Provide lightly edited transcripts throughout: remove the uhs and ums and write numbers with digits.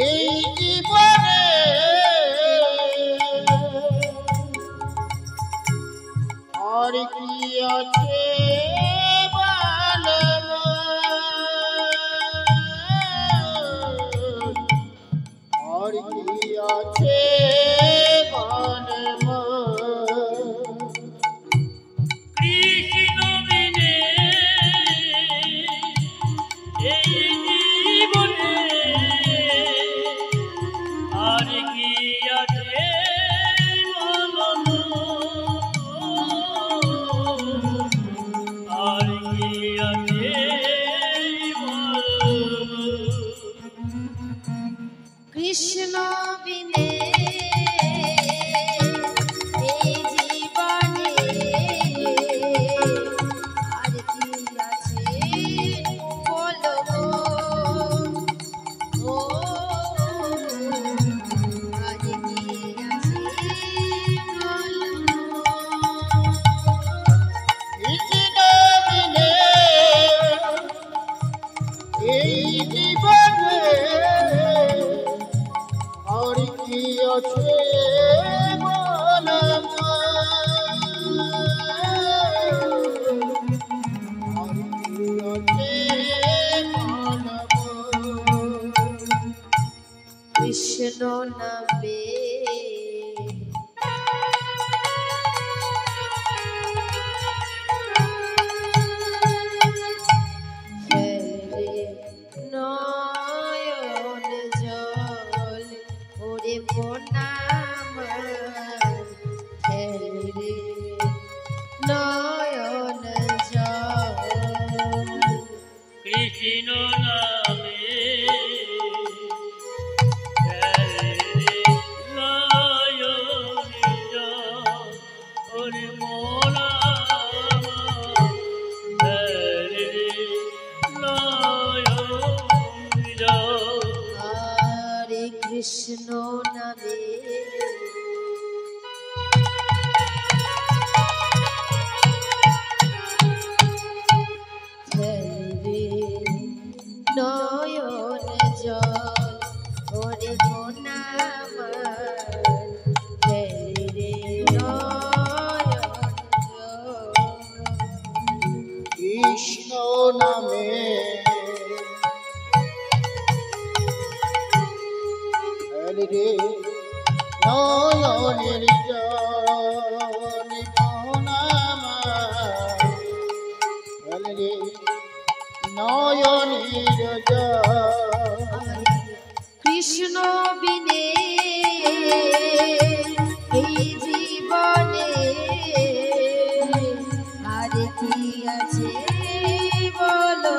এই জীবনে আর কি আছে আর কি আছে কৃষ্ণ বিনে এই জীবনে আর কি আছে বলো ও আর কি আছে কৃষ্ণ বিনে এই জীবনে আর কি আছে কৃষ্ণ নামে নয়ন জল ওরে প্রণাম রে নয়ন জল কৃষ্ণ নামে কৃষ্ণ নামে নয়ন জল ওরে প্রণাম রে নয়ন কৃষ্ণ নামে রে নয়নের জল রে নয়নের জল কৃষ্ণ বিনে এই জীবনে আর কি আছে বলো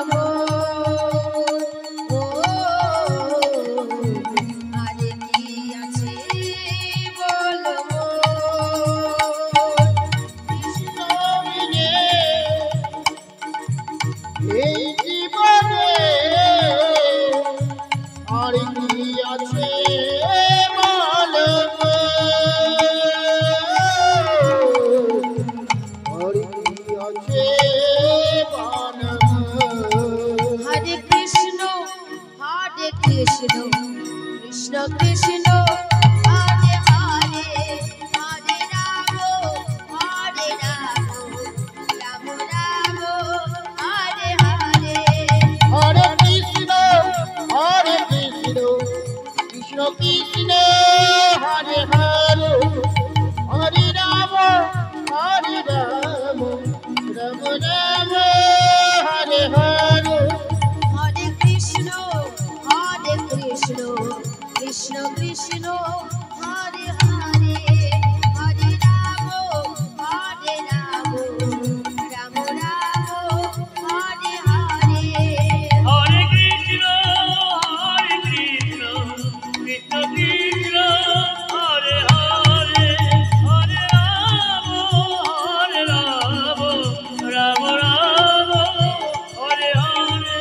আর কি আছে বলো কৃষ্ণ বিনে এই জীবনে আর কি আছে হরে কৃষ্ণ কৃষ্ণ কৃষ্ণ হরে হরে হরে রাম রাম রাম হরে হরে হরে কৃষ্ণ কৃষ্ণ কৃষ্ণ হরে হরে হরে রাম রাম রাম হরে হরে হরে কৃষ্ণ কৃষ্ণ কৃষ্ণ হরে হরে হরে রাম রাম রাম হরে হরে হরে কৃষ্ণ কৃষ্ণ কৃষ্ণ হরে হরে হরে রাম রাম রাম হরে হরে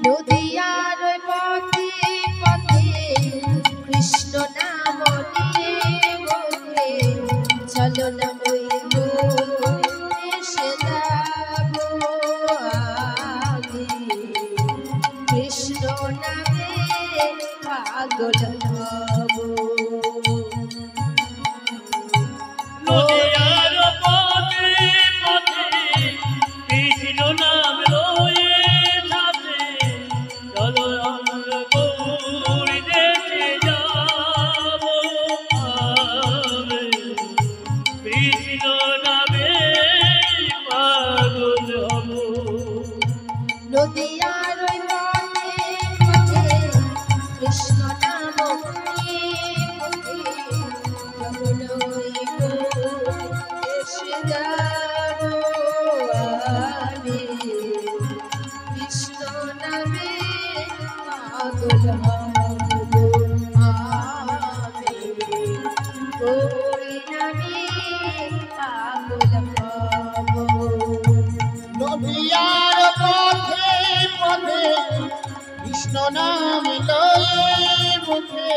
নদিয়ার পথে পথে কৃষ্ণ নাম নিয়ে চলো না ওই এসে যাবো আগে কৃষ্ণ নামে পাগল হব নদিয়ার পথে পথে কৃষ্ণ নাম লয়ে সাথে চলো আমরা গৌর দেশে যাব কৃষ্ণ নামে পাগল হব নদিয়ার ওই পথে পথে কৃষ্ণ নাম নিয়ে পথে যমুনা ওই এসে যাব আমি কৃষ্ণ নামে পাগল হব আমি গৌরী নামে পাগল হব নদিয়ার পথে পথে কৃষ্ণ নাম লয়ে মুখে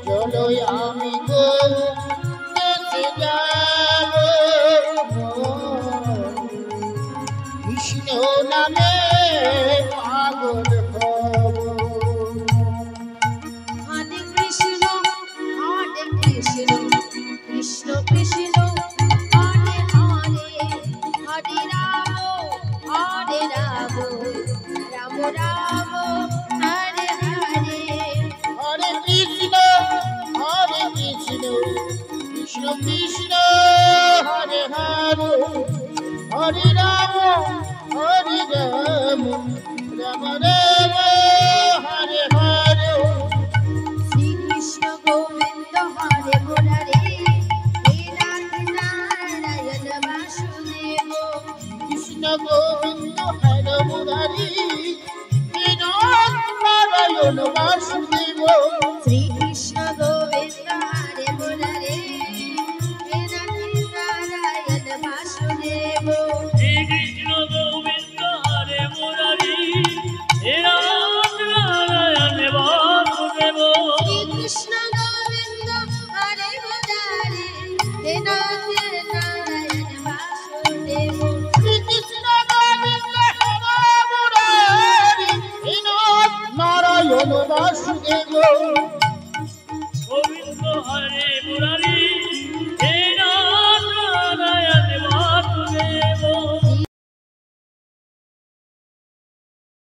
চলো আমি গৌর দেশে যাব কৃষ্ণ নামে পাগল হব হরে কৃষ্ণ কৃষ্ণ কৃষ্ণ হরে হরে হরে রাম রাম রাম হরে হরে হরে কৃষ্ণ কৃষ্ণ কৃষ্ণ হরে হরে হরে রাম রাম রাম হরে হরে শ্রীকৃষ্ণ গোবিন্দ হরে মুরারি হে নাথ নারায়ণ বাসুদেব কৃষ্ণ গোবিন্দ হরে মুরারি নারায়ণ বাসুদেব শ্রীকৃষ্ণ গোবিন্দ হরে মুরারি হে নাথ নারায়ণ বাসুদেব শ্রীকৃষ্ণ গোবিন্দ হরে মুরারি হে রাম নারায়ণ বাসুদেব কৃষ্ণ গোবিন্দ হরে মুরারি হে নাথ নারায়ণ বাসুদেব শ্রীকৃষ্ণ গোবিন্দ হরে মুরারি নারায়ণ বাসুদেব গোবিন্দ হরে মুরারি